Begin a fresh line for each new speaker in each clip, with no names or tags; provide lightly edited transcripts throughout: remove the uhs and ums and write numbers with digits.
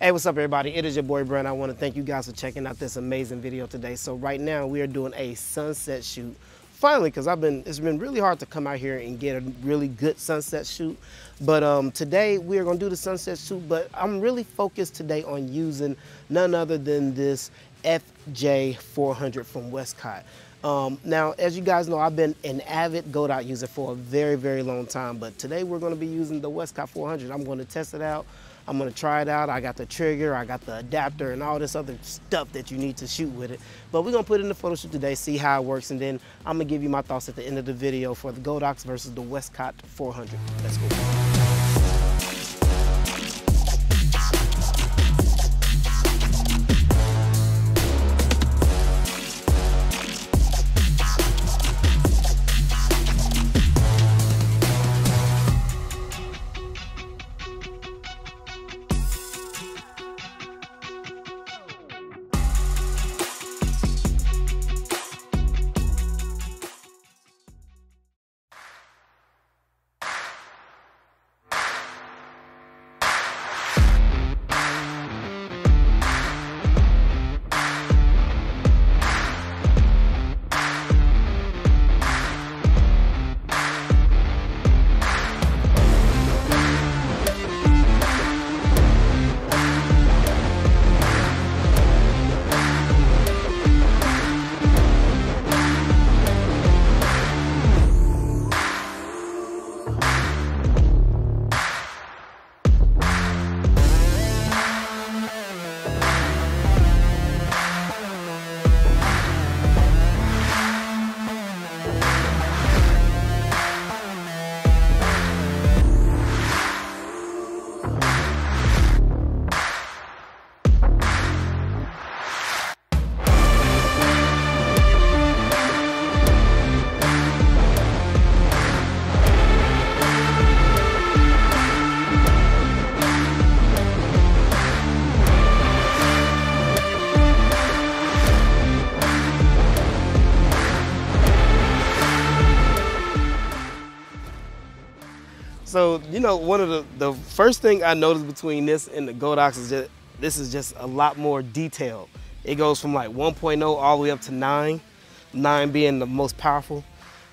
Hey, what's up everybody? It is your boy Brent. I want to thank you guys for checking out this amazing video today. So right now we are doing a sunset shoot. Finally, because it's been really hard to come out here and get a really good sunset shoot. But today we are going to do the sunset shoot, but I'm really focused today on using none other than this FJ400 from Westcott. Now, as you guys know, I've been an avid Godot user for a very, very long time, but today we're going to be using the Westcott 400. I'm going to test it out. I'm going to try it out. I got the trigger, I got the adapter, and all this other stuff that you need to shoot with it. But we're going to put it in the Photoshoot today, see how it works, and then I'm going to give you my thoughts at the end of the video for the Godot versus the Westcott 400. Let's go. So, you know, one of the first thing I noticed between this and the Godot is that this is just a lot more detailed. It goes from like 1.0 all the way up to 9, 9 being the most powerful,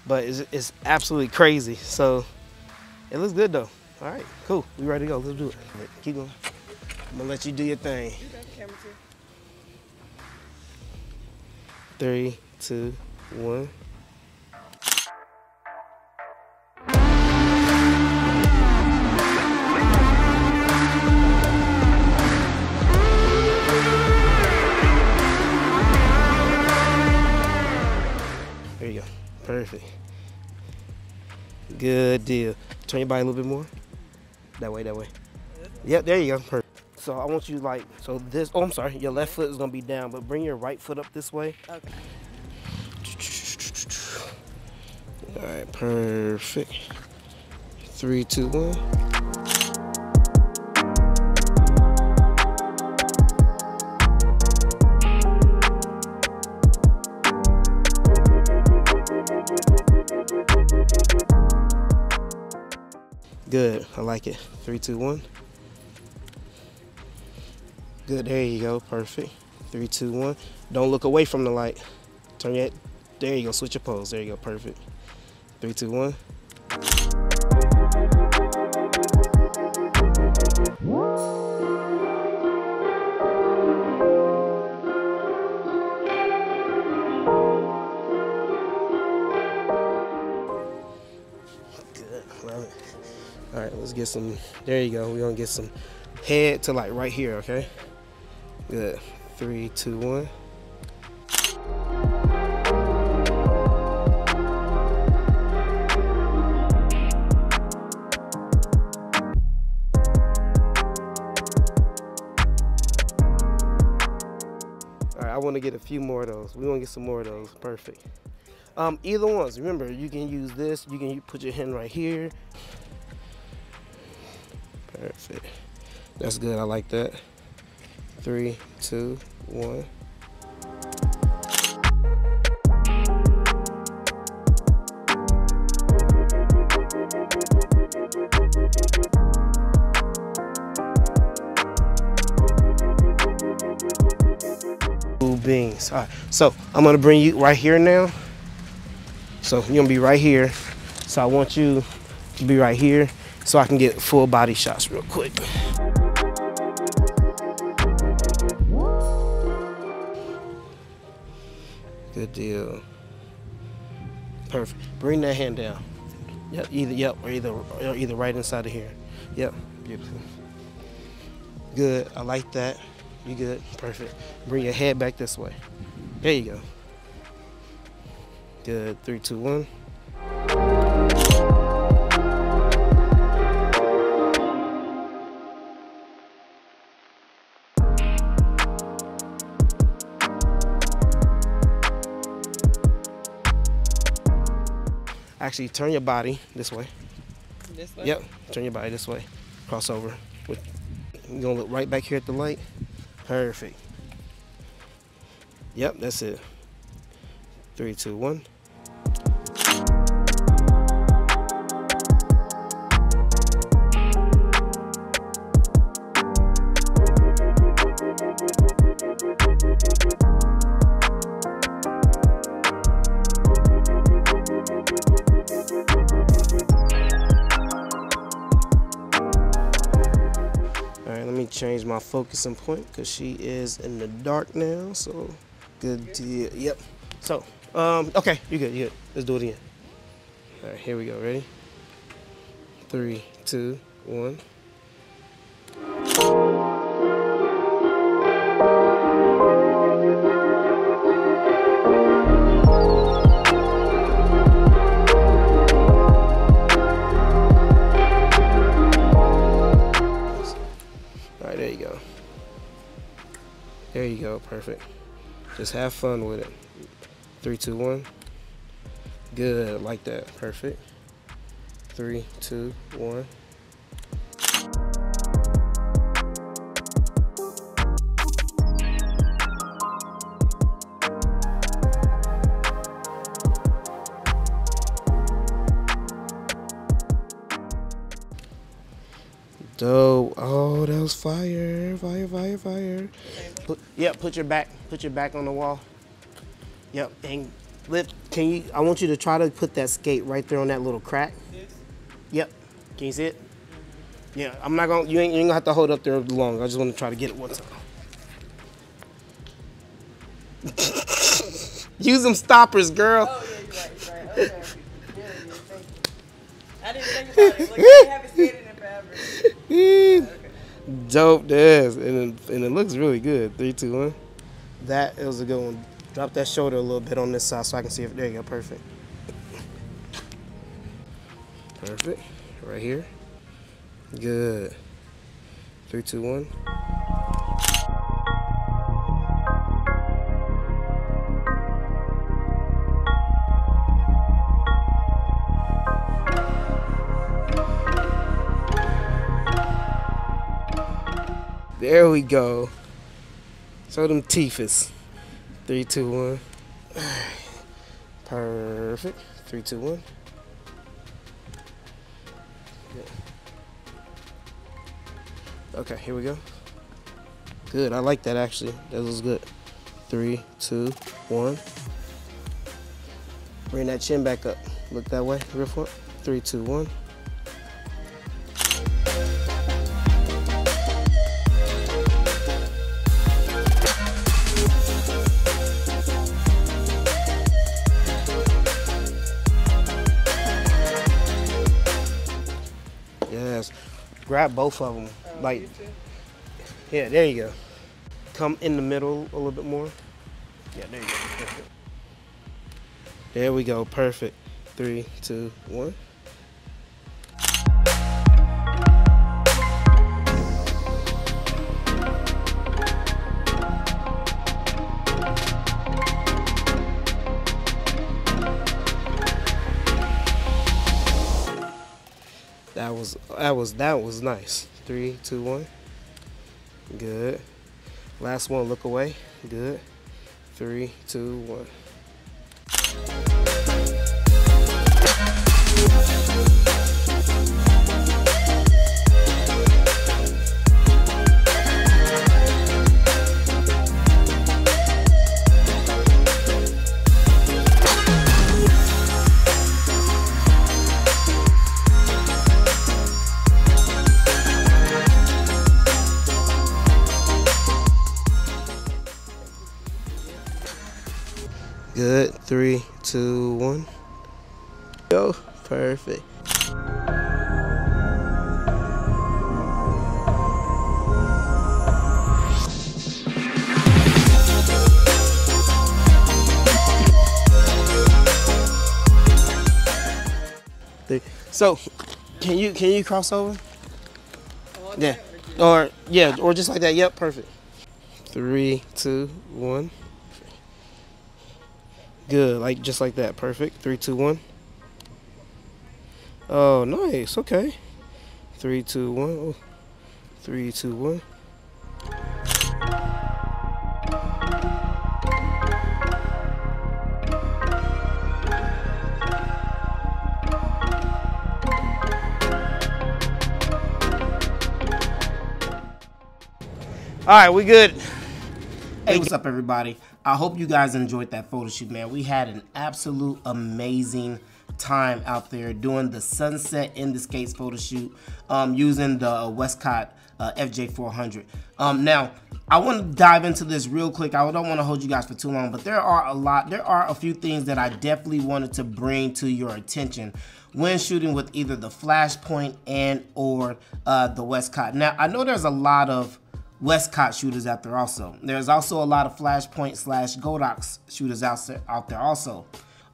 but it's absolutely crazy. So it looks good though. All right, cool. We ready to go. Let's do it. Keep going. I'm gonna let you do your thing. 3, 2, 1. There you go. Perfect. Good deal. Turn your body a little bit more. That way, that way. Yep, there you go. Perfect. So I want you so this, oh, I'm sorry. Your left foot is going to be down, but bring your right foot up this way.
Okay.
All right, perfect. 3, 2, 1. Good, I like it. 3, 2, 1. Good, there you go, perfect. 3, 2, 1. Don't look away from the light. Turn your head. There you go, switch your pose. There you go, perfect. 3, 2, 1. Good, love it. All right, let's get some, there you go. We're gonna get some head to like right here, okay? Good, 3, 2, 1. All right, I wanna get a few more of those. We wanna get some more of those, perfect. Either ones, remember, you can use this, you can put your hand right here. Perfect. That's good. I like that. 3, 2, 1. beans. All right, so I'm gonna bring you right here now. So you're gonna be right here. So I want you to be right here so I can get full body shots real quick. Good deal. Perfect. Bring that hand down. Yep, or either right inside of here. Yep, beautiful. Good, I like that. You good, perfect. Bring your head back this way. There you go. Good, 3, 2, 1. Actually, turn your body this way.
This way?
Yep, turn your body this way. Cross over. You're gonna look right back here at the light. Perfect. Yep, that's it. 3, 2, 1. Change my focusing point because she is in the dark now. So good deal. Yep. So okay, you good. Let's do it again. All right, here we go. Ready? 3, 2, 1. There you go, perfect. Just have fun with it. 3, 2, 1. Good, like that, perfect. 3, 2, 1. Dope. Oh, that was fire. Fire. Put your back on the wall. Yep, and I want you to try to put that skate right there on that little crack. This? Yep. Can you see it? Yeah, I'm not gonna, you ain't gonna have to hold up there long. I just want to try to get it one time. Use them stoppers, girl.
Oh, yeah, you're right. Okay. I didn't think about it. Look, I haven't skated in forever. Okay.
Dope, this, and it looks really good. 3, 2, 1. That was a good one. Drop that shoulder a little bit on this side so I can see if there you go. Perfect. Perfect. Right here. Good. 3, 2, 1. There we go. Show them teeth is. 3, 2, 1. Perfect. 3, 2, 1. Okay, here we go. Good. I like that actually. That was good. 3, 2, 1. Bring that chin back up. Look that way. Real front. 3, 2, 1. Yes. Grab both of them. Like, yeah, there you go. Come in the middle a little bit more. Yeah, there you go. Perfect. There we go. Perfect. 3, 2, 1. That was nice. 3, 2, 1. Good. Last one, look away. Good. 3, 2, 1. Good. 3, 2, 1. Go. Perfect. So, can you cross over? Yeah. Or yeah, or just like that. Yep, perfect. 3, 2, 1. Good, like just like that. Perfect. 3, 2, 1. Oh, nice. Okay. 3, 2, 1. Oh. 3, 2, 1. All right, we good. Hey, what's up, everybody? I hope you guys enjoyed that photo shoot, man. We had an absolute amazing time out there doing the sunset in the skates photo shoot using the Westcott FJ400. Now, I want to dive into this real quick. I don't want to hold you guys for too long, but there are a few things that I definitely wanted to bring to your attention when shooting with either the flashpoint and or the Westcott. Now, I know there's a lot of Westcott shooters out there also. There's also a lot of flashpoint / Godox shooters out there also.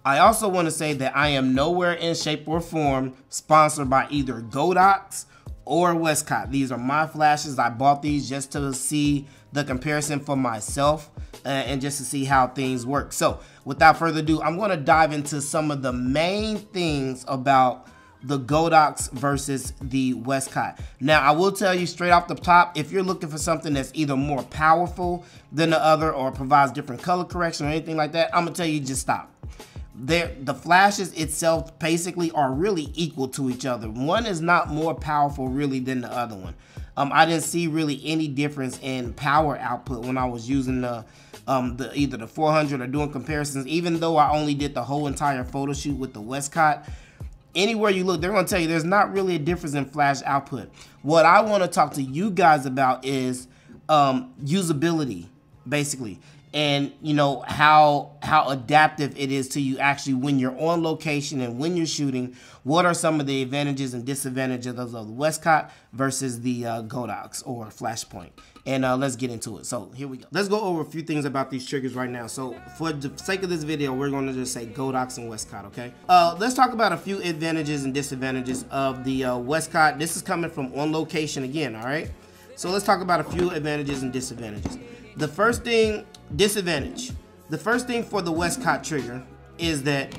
I also want to say that I am nowhere in shape or form sponsored by either Godox or Westcott. These are my flashes. I bought these just to see the comparison for myself and just to see how things work. So without further ado, I'm going to dive into some of the main things about the Godox versus the Westcott. Now, I will tell you straight off the top, if you're looking for something that's either more powerful than the other or provides different color correction or anything like that, I'm gonna tell you just stop. The flashes itself basically are really equal to each other. One is not more powerful really than the other one. I didn't see really any difference in power output when I was using either the 400 or doing comparisons, even though I only did the whole entire photo shoot with the Westcott. Anywhere you look, they're going to tell you there's not really a difference in flash output. What I want to talk to you guys about is usability, basically, and you know how adaptive it is to you actually when you're on location and when you're shooting. What are some of the advantages and disadvantages of the Westcott versus the Godox or flashpoint? And let's get into it. So here we go. Let's go over a few things about these triggers right now. So for the sake of this video, we're going to just say Godox and Westcott, okay? Let's talk about a few advantages and disadvantages of the Westcott. This is coming from on location again, all right? So let's talk about a few advantages and disadvantages. The first thing, disadvantage. The first thing for the Westcott trigger is that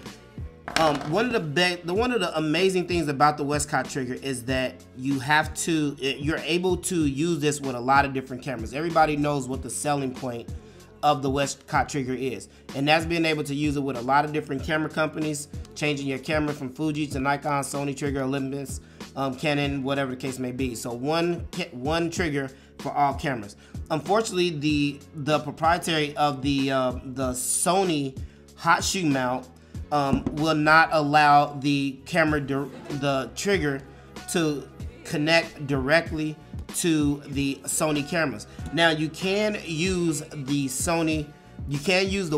one of the amazing things about the Westcott trigger is that you're able to use this with a lot of different cameras. Everybody knows what the selling point of the Westcott trigger is, and that's being able to use it with a lot of different camera companies, changing your camera from Fuji to Nikon, Sony trigger, Olympus, Canon, whatever the case may be. So one trigger for all cameras. Unfortunately, the proprietary of the Sony hot shoe mount will not allow the trigger to connect directly to the Sony cameras. Now you can use the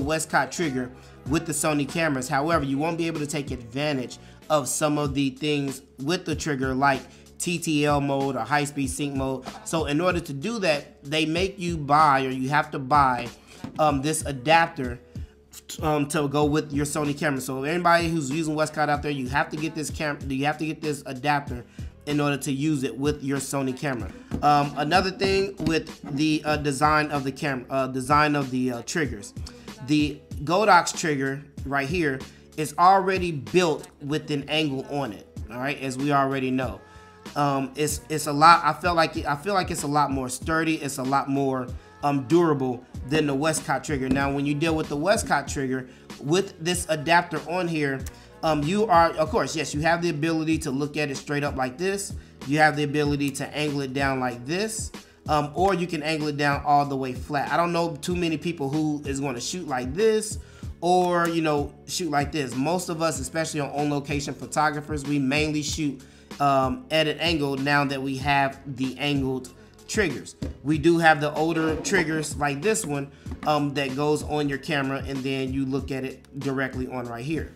Westcott trigger with the Sony cameras. However, you won't be able to take advantage of some of the things with the trigger like Ttl mode or high speed sync mode. So in order to do that, they make you buy, or you have to buy this adapter to go with your Sony camera. So anybody who's using Westcott out there, you have to get this adapter in order to use it with your Sony camera. Another thing with the design of the triggers, the Godox trigger right here is already built with an angle on it. All right, as we already know, it's a lot. I feel like it's a lot more sturdy. It's a lot more durable than the Westcott trigger. Now, when you deal with the Westcott trigger with this adapter on here, you are, of course, yes, you have the ability to look at it straight up like this. You have the ability to angle it down like this, or you can angle it down all the way flat. I don't know too many people who is going to shoot like this or, you know, shoot like this. Most of us, especially on location photographers, we mainly shoot at an angle now that we have the angled triggers. We do have the older triggers like this one that goes on your camera, and then you look at it directly on right here.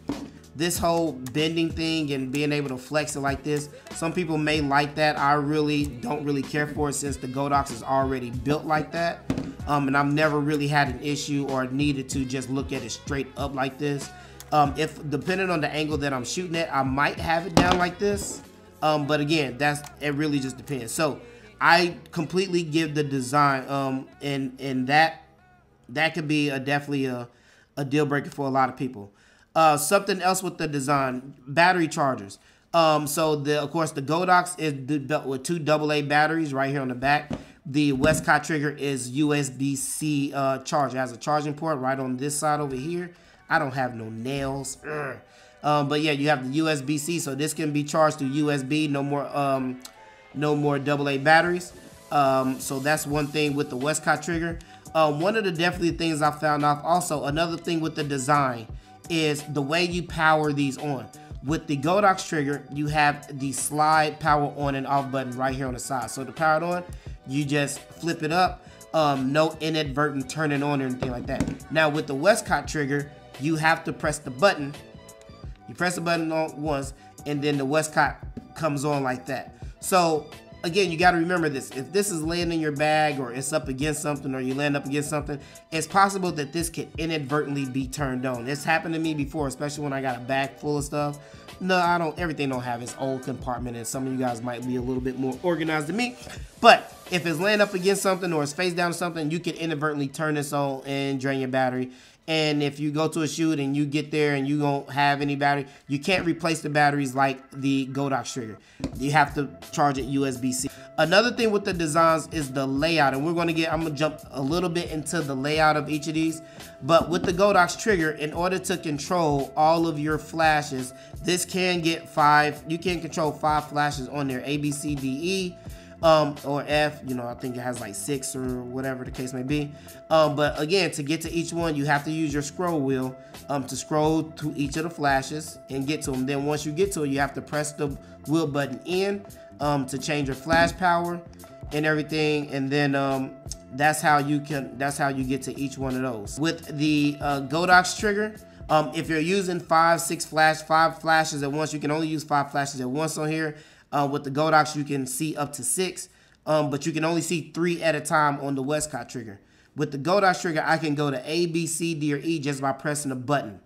This whole bending thing and being able to flex it like this, some people may like that. I really don't really care for it since the Godox is already built like that. And I've never really had an issue or needed to just look at it straight up like this. If depending on the angle that I'm shooting at, I might have it down like this. But again, it really just depends. So I completely give the design, and that could be definitely a deal breaker for a lot of people. Something else with the design, battery chargers. So of course the Godox is built with 2 AA batteries right here on the back. The Westcott trigger is USB-C charge. It has a charging port right on this side over here. I don't have no nails. But yeah, you have the USB-C, so this can be charged through USB. No more AA batteries. So that's one thing with the Westcott trigger. One of the definitely things I found out also, another thing with the design is the way you power these on. With the Godox trigger, you have the slide power on and off button right here on the side. So to power it on, you just flip it up. No inadvertent turning on or anything like that. Now with the Westcott trigger, you have to press the button. You press the button on once, and then the Westcott comes on like that. So again, you got to remember this. If this is laying in your bag, or it's up against something, or you land up against something, it's possible that this could inadvertently be turned on. It's happened to me before, especially when I got a bag full of stuff. No, everything don't have its own compartment, and some of you guys might be a little bit more organized than me. But if it's laying up against something, or it's face down to something, you can inadvertently turn this on and drain your battery. And if you go to a shoot and you get there and you don't have any battery, you can't replace the batteries like the Godox trigger. You have to charge it USB-C. Another thing with the designs is the layout, and I'm gonna jump a little bit into the layout of each of these. But with the Godox trigger, in order to control all of your flashes, this can get 5. You can control 5 flashes on there: A, B, C, D, E. Or F, I think it has like 6 or whatever the case may be. But again, to get to each one, you have to use your scroll wheel to scroll to each of the flashes and get to them. Then once you get to it, you have to press the wheel button in to change your flash power and everything. And then that's how you get to each one of those. With the Godox trigger, if you're using 5 flashes at once, you can only use 5 flashes at once on here. With the Godox, you can see up to 6, but you can only see 3 at a time on the Westcott trigger. With the Godox trigger, I can go to A, B, C, D, or E just by pressing a button.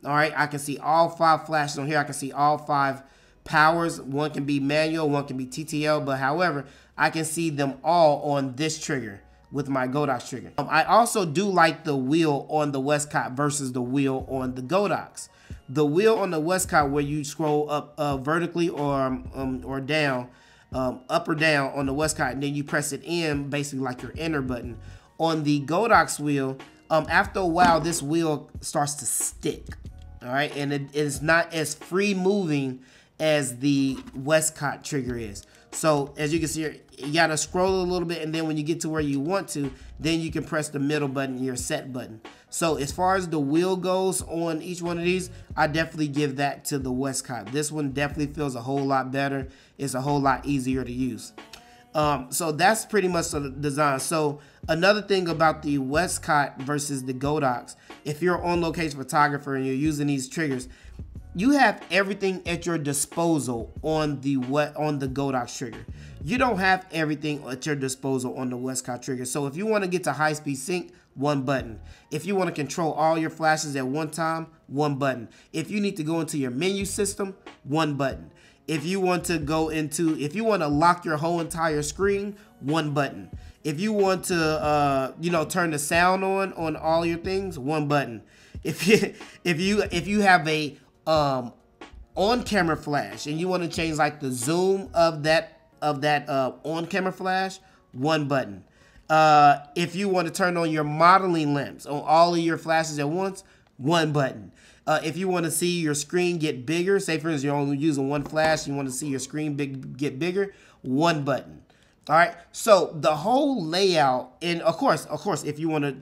All right, I can see all 5 flashes on here. I can see all 5 powers. One can be manual, one can be TTL, but however, I can see them all on this trigger with my Godox trigger. I also do like the wheel on the Westcott versus the wheel on the Godox. The wheel on the Westcott, where you scroll up vertically or down, up or down on the Westcott, and then you press it in, basically like your enter button. On the Godox wheel, after a while, this wheel starts to stick. All right, and it is not as free moving as the Westcott trigger is. So as you can see here, you gotta scroll a little bit, and then when you get to where you want to, then you can press the middle button, your set button. So as far as the wheel goes on each one of these, I definitely give that to the Westcott. This one definitely feels a whole lot better. It's a whole lot easier to use. So that's pretty much the design. So another thing about the Westcott versus the Godox, if you're on location photographer and you're using these triggers, you have everything at your disposal on the Godox trigger. You don't have everything at your disposal on the Westcott trigger. So if you want to get to high-speed sync, 1 button. If you want to control all your flashes at one time, 1 button. If you need to go into your menu system, 1 button. If you want to lock your whole entire screen, 1 button. If you want to, turn the sound on all your things, 1 button. If you have a on-camera flash and you want to change like the zoom of that on-camera flash, 1 button. If you want to turn on your modeling lamps on all of your flashes at once, 1 button. If you want to see your screen get bigger, say for instance you're only using 1 flash, you want to see your screen get bigger, 1 button. All right. So the whole layout, and of course, if you want to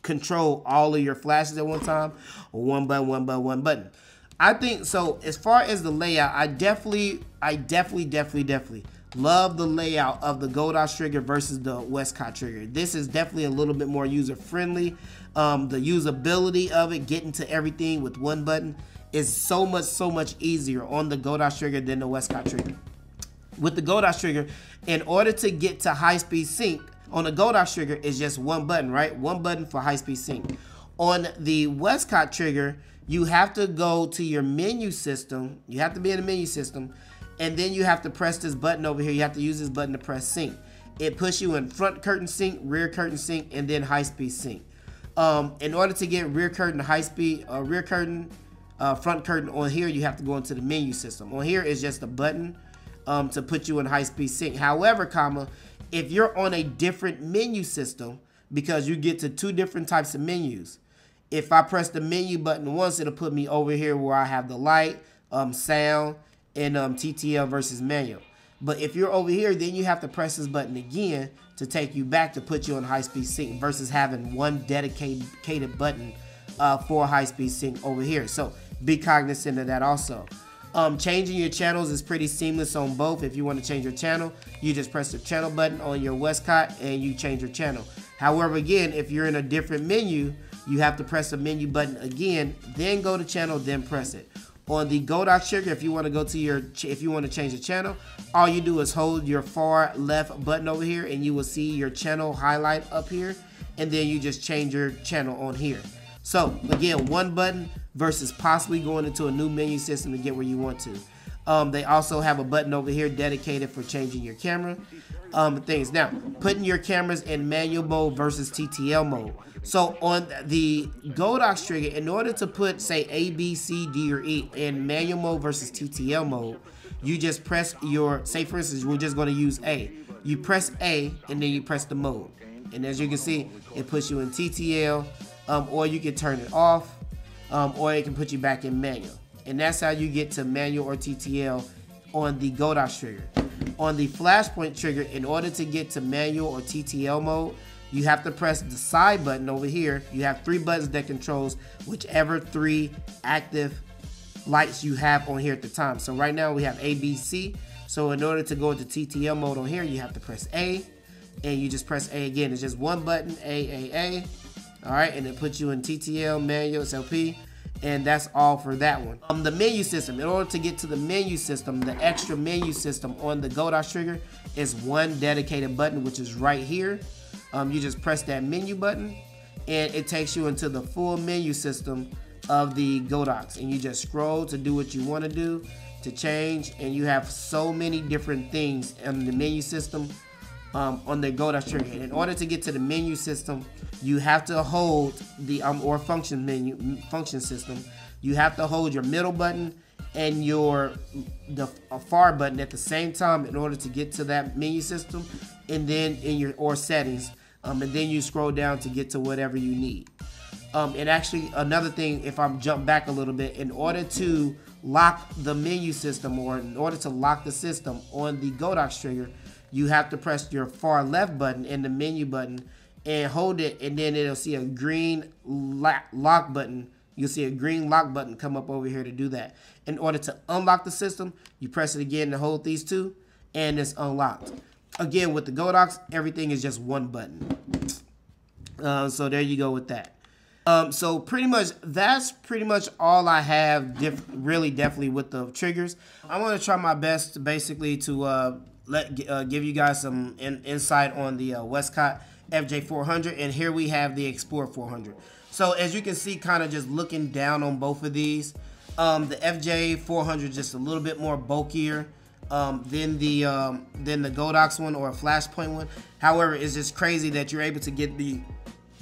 control all of your flashes at one time, 1 button, 1 button, 1 button. I think so. As far as the layout, I definitely Love the layout of the Godox trigger versus the Westcott trigger. This is definitely a little bit more user friendly. The usability of it, getting to everything with one button, is so much easier on the Godox trigger than the Westcott trigger. With the Godox trigger, in order to get to high-speed sync, on the Godox trigger is just one button, right? One button for high-speed sync. On the Westcott trigger, you have to go to your menu system. You have to be in the menu system, and then you have to press this button over here. You have to use this button to press sync. It puts you in front curtain sync, rear curtain sync, and then high-speed sync. In order to get rear curtain to high-speed, front curtain on here, you have to go into the menu system. On here is just a button to put you in high-speed sync. However, if you're on a different menu system, because you get to two different types of menus. If I press the menu button once, it'll put me over here where I have the light, sound, and TTL versus manual. But if you're over here, then you have to press this button again to take you back to put you on high-speed sync versus having one dedicated button for high-speed sync over here. So be cognizant of that also. Changing your channels is pretty seamless on both. If you want to change your channel, you just press the channel button on your Westcott and you change your channel. However, again, if you're in a different menu, you have to press the menu button again, then go to channel, then press it. On the Godox trigger, if you want to go to if you want to change the channel, all you do is hold your far left button over here and you will see your channel highlight up here, and then you just change your channel on here. So again, one button versus possibly going into a new menu system to get where you want to. They also have a button over here dedicated for changing your camera things. Now, putting your cameras in manual mode versus TTL mode. So on the Godox trigger, in order to put, say, A, B, C, D, or E in manual mode versus TTL mode, you just press your, say for instance, we're just going to use A. You press A and then you press the mode. And as you can see, it puts you in TTL, or you can turn it off, or it can put you back in manual. And that's how you get to manual or TTL on the Godox trigger. On the flashpoint trigger, in order to get to manual or TTL mode, you have to press the side button over here. You have three buttons that controls whichever three active lights you have on here at the time. So right now we have A, B, C. So in order to go into TTL mode on here, you have to press A, and you just press A again. It's just one button, A. All right, and it puts you in TTL, manual, SLP, and that's all for that one. The menu system, in order to get to the menu system, the extra menu system on the Godox trigger is one dedicated button, which is right here. You just press that menu button, and it takes you into the full menu system of the Godox, and you just scroll to do what you want to do, to change, and you have so many different things in the menu system on the Godox trigger. And in order to get to the menu system, you have to hold the or function system. You have to hold your middle button and the far button at the same time in order to get to that menu system, and then in your settings, and then you scroll down to get to whatever you need. And actually, another thing, if I jump back a little bit, in order to lock the menu system, or in order to lock the system on the Godox trigger, you have to press your far left button and the menu button and hold it, and then it'll see a green lock button. You'll see a green lock button come up over here to do that. In order to unlock the system, you press it again to hold these two, and it's unlocked. Again, with the Godox, everything is just one button. So there you go with that. So pretty much, that's pretty much all I have definitely with the triggers. I want to try my best basically to give you guys some insight on the Westcott FJ400, and here we have the Xplor 400. So as you can see, kind of just looking down on both of these, the FJ400 is just a little bit more bulkier than the Godox one or a flashpoint one. However, it's just crazy that you're able to get the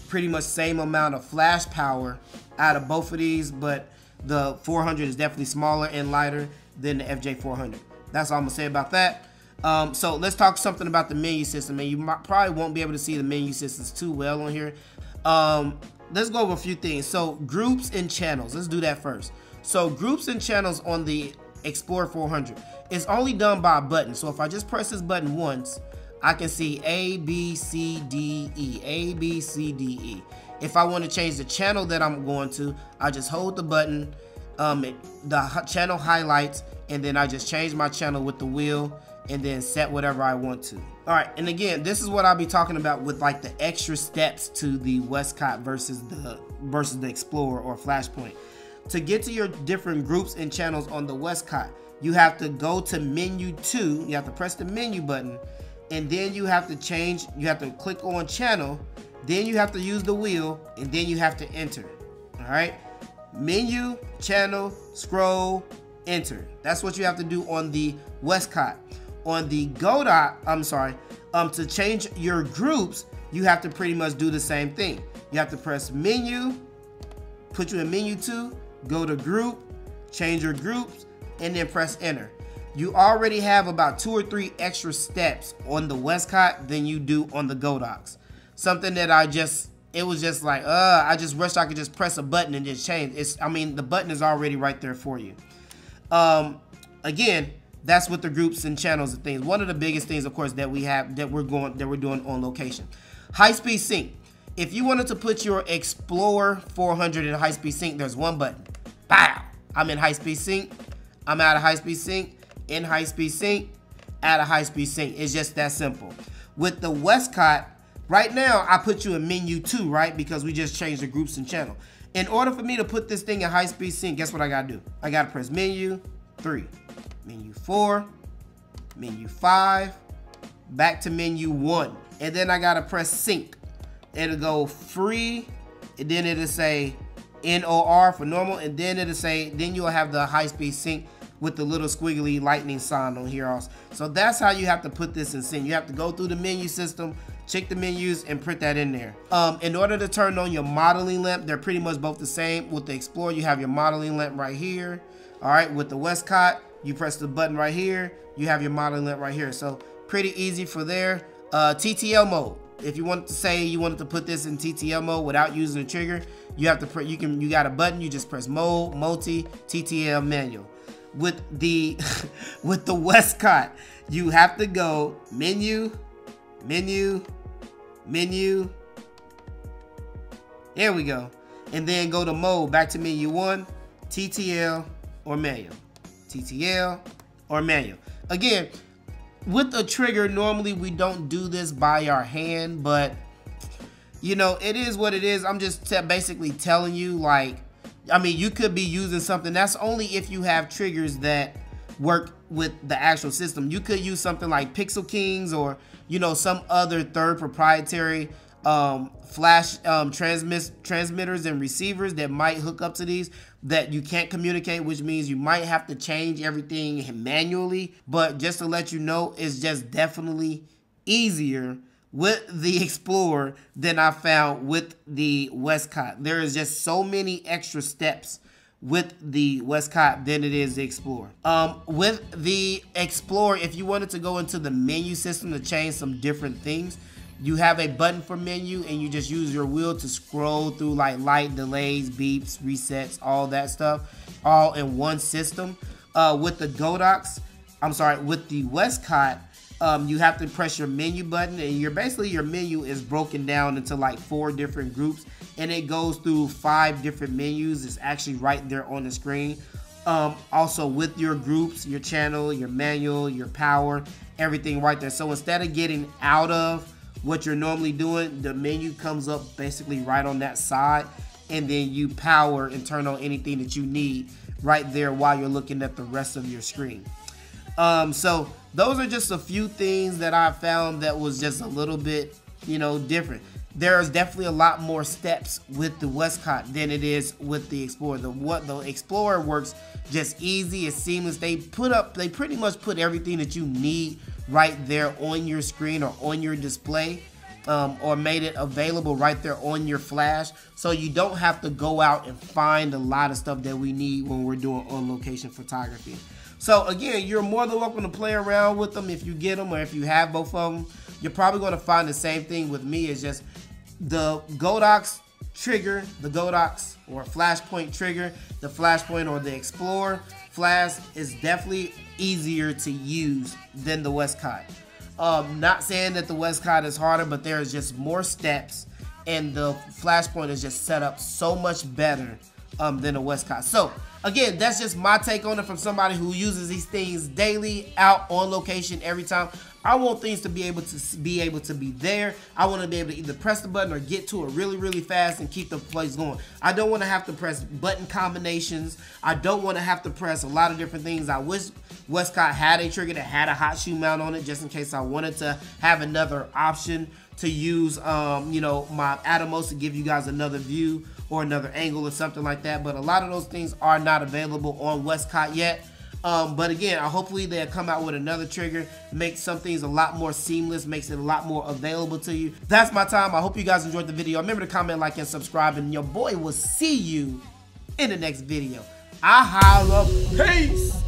pretty much same amount of flash power out of both of these, but the 400 is definitely smaller and lighter than the FJ400. That's all I'm gonna say about that. So let's talk something about the menu system, and you probably won't be able to see the menu systems too well on here. Let's go over a few things. So groups and channels, let's do that first. So groups and channels on the Xplor 400 is only done by a button. So if I just press this button once, I can see A, B, C, D, E, A, B, C, D, E. If I want to change the channel that I'm going to, I just hold the button, the channel highlights, and then I just change my channel with the wheel, and then set whatever I want to. All right, and again, this is what I'll be talking about with like the extra steps to the Westcott versus the Xplor or Flashpoint. To get to your different groups and channels on the Westcott, you have to go to menu 2, you have to press the menu button, and then you have to change, you have to click on channel, then you have to use the wheel, and then you have to enter. All right, menu, channel, scroll, enter. That's what you have to do on the Westcott. On the Godot, to change your groups, you have to pretty much do the same thing. You have to press menu, put you in menu 2, go to group, change your groups, and then press enter. You already have about 2 or 3 extra steps on the Westcott than you do on the Godox. Something that it was just like, I just wish I could just press a button and just change. The button is already right there for you. Again, that's with the groups and channels and things. One of the biggest things, of course, that we have that we're doing on location. High-speed sync. If you wanted to put your Xplor 400 in high-speed sync, there's one button. Pow! I'm in high-speed sync. I'm out of high-speed sync. In high-speed sync. Out of high-speed sync. It's just that simple. With the Westcott, right now, I put you in menu 2, right? Because we just changed the groups and channel. In order for me to put this thing in high-speed sync, guess what I gotta do? I gotta press menu 3, menu 4, menu 5, back to menu 1. And then I gotta press sync. It'll go free, and then it'll say NOR for normal, and then it'll say, then you'll have the high-speed sync with the little squiggly lightning sign on here also. So that's how you have to put this in sync. You have to go through the menu system, check the menus, and print that in there. In order to turn on your modeling lamp, they're pretty much both the same. With the Xplor, you have your modeling lamp right here. All right, with the Westcott, you press the button right here, you have your modeling lamp right here. So pretty easy for there. Ttl mode. If you wanted to say you wanted to put this in Ttl mode without using a trigger, you have to you got a button, you just press mode, multi, Ttl manual. With the Westcott, you have to go menu, menu, menu. There we go. And then go to mode, back to menu 1, TTL or manual. TTL or manual. Again, with a trigger, normally we don't do this by our hand, but you know, it is what it is. I'm just basically telling you, like, I mean, you could be using something. That's only if you have triggers that work with the actual system. You could use something like Pixel Kings or, you know, some other third proprietary flash transmitters and receivers that might hook up to these that you can't communicate, which means you might have to change everything manually. But just to let you know, it's just definitely easier with the Xplor than I found with the Westcott. There is just so many extra steps with the Westcott than it is the Xplor. With the Xplor, if you wanted to go into the menu system to change some different things, you have a button for menu and you just use your wheel to scroll through like light, delays, beeps, resets, all that stuff, all in one system. With the Godox, with the Westcott, you have to press your menu button, and your menu is broken down into like 4 different groups, and it goes through 5 different menus. It's actually right there on the screen. Also with your groups, your channel, your manual, your power, everything right there. So instead of getting out of what you're normally doing, the menu comes up basically right on that side, and then you power and turn on anything that you need right there while you're looking at the rest of your screen. So those are just a few things that I found that was just a little bit, you know, different. There's definitely a lot more steps with the Westcott than it is with the Xplor. The Xplor works just easy, it's seamless. They pretty much put everything that you need right there on your screen or on your display, or made it available right there on your flash, so you don't have to go out and find a lot of stuff that we need when we're doing on-location photography. So again, you're more than welcome to play around with them if you get them, or if you have both of them. You're probably going to find the same thing with me. It's just the Godox trigger, the Godox or flashpoint trigger, the flashpoint or the Xplor flash is definitely easier to use than the Westcott. Not saying that the Westcott is harder, but there's just more steps, and the flashpoint is just set up so much better than a Westcott. So again, that's just my take on it from somebody who uses these things daily, out on location every time. I want things to be able to be there. I want to be able to either press the button or get to it really, really fast and keep the place going. I don't want to have to press button combinations. I don't want to have to press a lot of different things. I wish Westcott had a trigger that had a hot shoe mount on it, just in case I wanted to have another option to use, you know, my Atomos to give you guys another view or another angle or something like that. But a lot of those things are not available on Westcott yet. But again, hopefully they'll come out with another trigger, make some things a lot more seamless, makes it a lot more available to you. That's my time. I hope you guys enjoyed the video. Remember to comment, like, and subscribe, and your boy will see you in the next video. I holla. Peace.